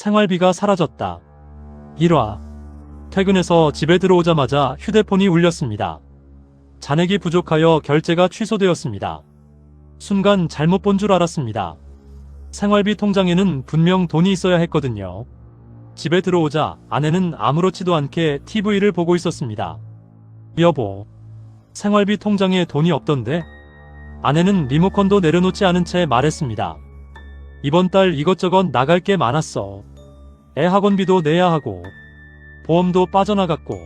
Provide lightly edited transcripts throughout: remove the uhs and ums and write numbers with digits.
생활비가 사라졌다. 1화. 퇴근해서 집에 들어오자마자 휴대폰이 울렸습니다. 잔액이 부족하여 결제가 취소되었습니다. 순간 잘못 본 줄 알았습니다. 생활비 통장에는 분명 돈이 있어야 했거든요. 집에 들어오자 아내는 아무렇지도 않게 TV를 보고 있었습니다. 여보, 생활비 통장에 돈이 없던데? 아내는 리모컨도 내려놓지 않은 채 말했습니다. 이번 달 이것저것 나갈 게 많았어. 애 학원비도 내야 하고 보험도 빠져나갔고.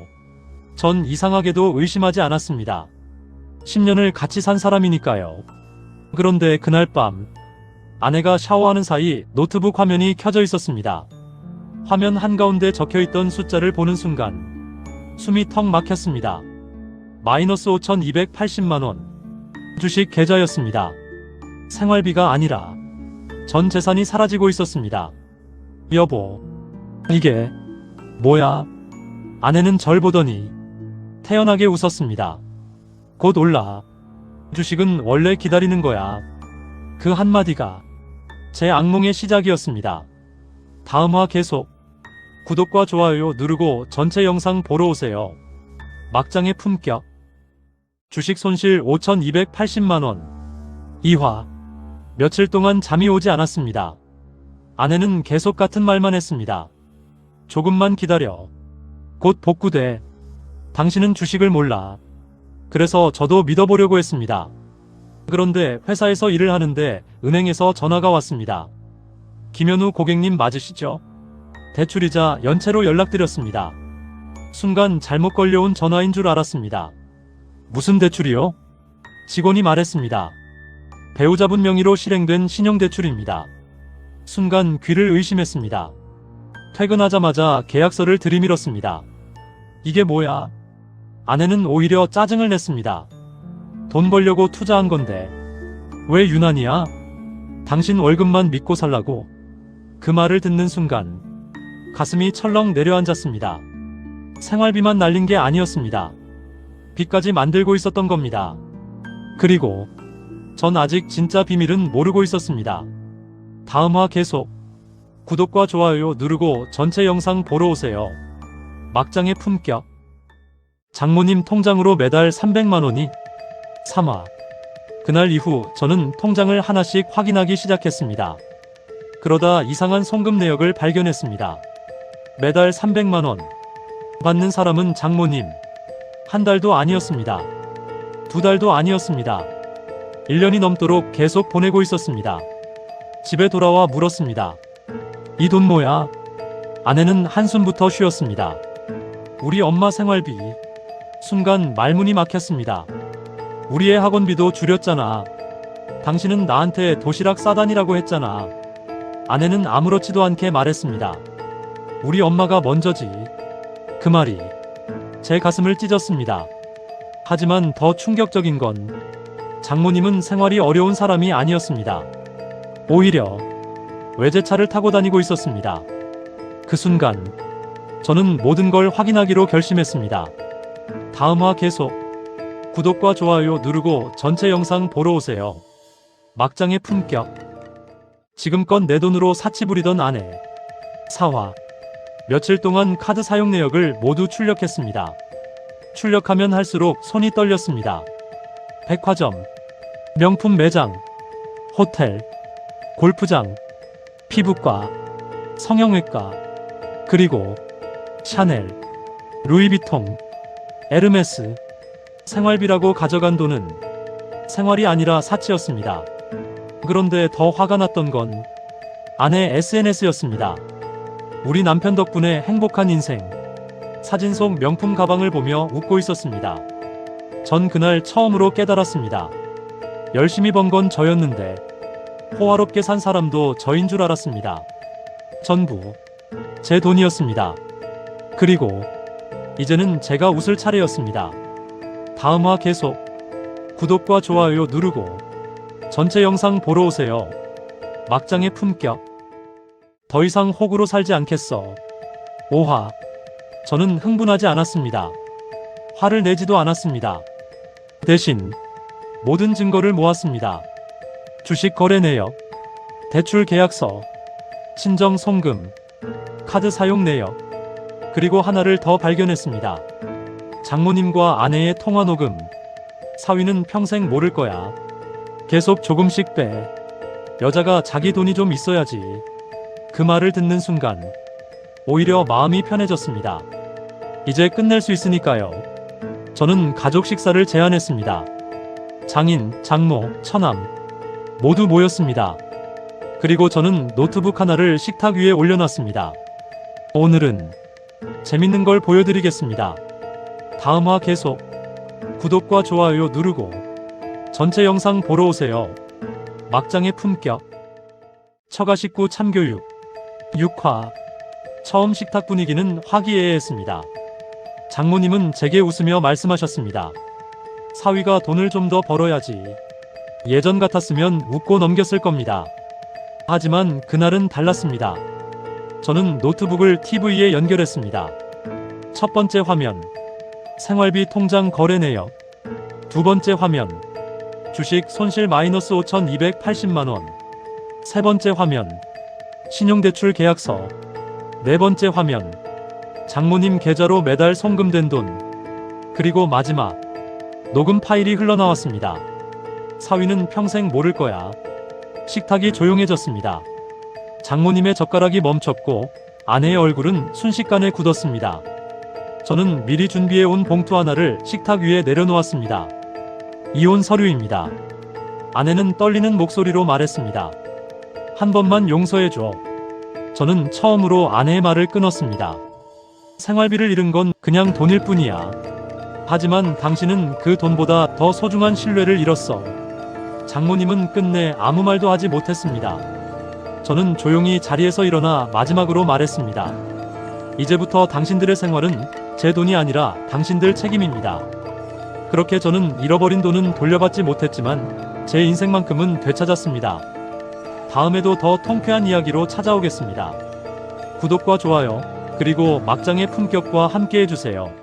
전 이상하게도 의심하지 않았습니다. 10년을 같이 산 사람이니까요. 그런데 그날 밤 아내가 샤워하는 사이 노트북 화면이 켜져 있었습니다. 화면 한가운데 적혀있던 숫자를 보는 순간 숨이 턱 막혔습니다. 마이너스 5,280만원. 주식 계좌였습니다. 생활비가 아니라 전 재산이 사라지고 있었습니다. 여보, 이게 뭐야? 아내는 절 보더니 태연하게 웃었습니다. 곧 올라. 주식은 원래 기다리는 거야. 그 한마디가 제 악몽의 시작이었습니다. 다음화 계속. 구독과 좋아요 누르고 전체 영상 보러 오세요. 막장의 품격. 주식 손실 5,280만원. 2화. 며칠 동안 잠이 오지 않았습니다. 아내는 계속 같은 말만 했습니다. 조금만 기다려. 곧 복구돼. 당신은 주식을 몰라. 그래서 저도 믿어보려고 했습니다. 그런데 회사에서 일을 하는데 은행에서 전화가 왔습니다. 김현우 고객님 맞으시죠? 대출이자 연체로 연락드렸습니다. 순간 잘못 걸려온 전화인 줄 알았습니다. 무슨 대출이요? 직원이 말했습니다. 배우자분 명의로 실행된 신용대출입니다. 순간 귀를 의심했습니다. 퇴근하자마자 계약서를 들이밀었습니다. 이게 뭐야? 아내는 오히려 짜증을 냈습니다. 돈 벌려고 투자한 건데 왜 유난이야? 당신 월급만 믿고 살라고? 그 말을 듣는 순간 가슴이 철렁 내려앉았습니다. 생활비만 날린 게 아니었습니다. 빚까지 만들고 있었던 겁니다. 그리고 전 아직 진짜 비밀은 모르고 있었습니다. 다음화 계속. 구독과 좋아요 누르고 전체 영상 보러 오세요. 막장의 품격. 장모님 통장으로 매달 300만원이. 3화. 그날 이후 저는 통장을 하나씩 확인하기 시작했습니다. 그러다 이상한 송금 내역을 발견했습니다. 매달 300만원. 받는 사람은 장모님. 한 달도 아니었습니다. 두 달도 아니었습니다. 1년이 넘도록 계속 보내고 있었습니다. 집에 돌아와 물었습니다. 이 돈 뭐야? 아내는 한숨부터 쉬었습니다. 우리 엄마 생활비. 순간 말문이 막혔습니다. 우리 애 학원비도 줄였잖아. 당신은 나한테 도시락 싸다니라고 했잖아. 아내는 아무렇지도 않게 말했습니다. 우리 엄마가 먼저지. 그 말이 제 가슴을 찢었습니다. 하지만 더 충격적인 건 장모님은 생활이 어려운 사람이 아니었습니다. 오히려 외제차를 타고 다니고 있었습니다. 그 순간 저는 모든 걸 확인하기로 결심했습니다. 다음화 계속. 구독과 좋아요 누르고 전체 영상 보러 오세요. 막장의 품격. 지금껏 내 돈으로 사치 부리던 아내. 4화. 며칠 동안 카드 사용 내역을 모두 출력했습니다. 출력하면 할수록 손이 떨렸습니다. 백화점, 명품 매장, 호텔, 골프장, 피부과, 성형외과, 그리고 샤넬, 루이비통, 에르메스. 생활비라고 가져간 돈은 생활이 아니라 사치였습니다. 그런데 더 화가 났던 건 아내 SNS였습니다. 우리 남편 덕분에 행복한 인생. 사진 속 명품 가방을 보며 웃고 있었습니다. 전 그날 처음으로 깨달았습니다. 열심히 번 건 저였는데 호화롭게 산 사람도 저인 줄 알았습니다. 전부 제 돈이었습니다. 그리고 이제는 제가 웃을 차례였습니다. 다음화 계속. 구독과 좋아요 누르고 전체 영상 보러 오세요. 막장의 품격. 더 이상 호구로 살지 않겠어. 5화. 저는 흥분하지 않았습니다. 화를 내지도 않았습니다. 대신 모든 증거를 모았습니다. 주식 거래 내역, 대출 계약서, 친정 송금, 카드 사용 내역, 그리고 하나를 더 발견했습니다. 장모님과 아내의 통화 녹음. 사위는 평생 모를 거야. 계속 조금씩 빼. 여자가 자기 돈이 좀 있어야지. 그 말을 듣는 순간 오히려 마음이 편해졌습니다. 이제 끝낼 수 있으니까요. 저는 가족 식사를 제안했습니다. 장인, 장모, 처남 모두 모였습니다. 그리고 저는 노트북 하나를 식탁 위에 올려놨습니다. 오늘은 재밌는 걸 보여드리겠습니다. 다음화 계속. 구독과 좋아요 누르고 전체 영상 보러 오세요. 막장의 품격. 처가 식구 참교육. 6화. 처음 식탁 분위기는 화기애애했습니다. 장모님은 제게 웃으며 말씀하셨습니다. 사위가 돈을 좀 더 벌어야지. 예전 같았으면 웃고 넘겼을 겁니다. 하지만 그날은 달랐습니다. 저는 노트북을 TV에 연결했습니다. 첫 번째 화면. 생활비 통장 거래 내역. 두 번째 화면. 주식 손실 마이너스 5,280만원. 세 번째 화면. 신용대출 계약서. 네 번째 화면. 장모님 계좌로 매달 송금된 돈. 그리고 마지막. 녹음 파일이 흘러나왔습니다. 사위는 평생 모를 거야. 식탁이 조용해졌습니다. 장모님의 젓가락이 멈췄고 아내의 얼굴은 순식간에 굳었습니다. 저는 미리 준비해온 봉투 하나를 식탁 위에 내려놓았습니다. 이혼 서류입니다. 아내는 떨리는 목소리로 말했습니다. 한 번만 용서해줘. 저는 처음으로 아내의 말을 끊었습니다. 생활비를 잃은 건 그냥 돈일 뿐이야. 하지만 당신은 그 돈보다 더 소중한 신뢰를 잃었어. 장모님은 끝내 아무 말도 하지 못했습니다. 저는 조용히 자리에서 일어나 마지막으로 말했습니다. 이제부터 당신들의 생활은 제 돈이 아니라 당신들 책임입니다. 그렇게 저는 잃어버린 돈은 돌려받지 못했지만 제 인생만큼은 되찾았습니다. 다음에도 더 통쾌한 이야기로 찾아오겠습니다. 구독과 좋아요, 그리고 막장의 품격과 함께 해주세요.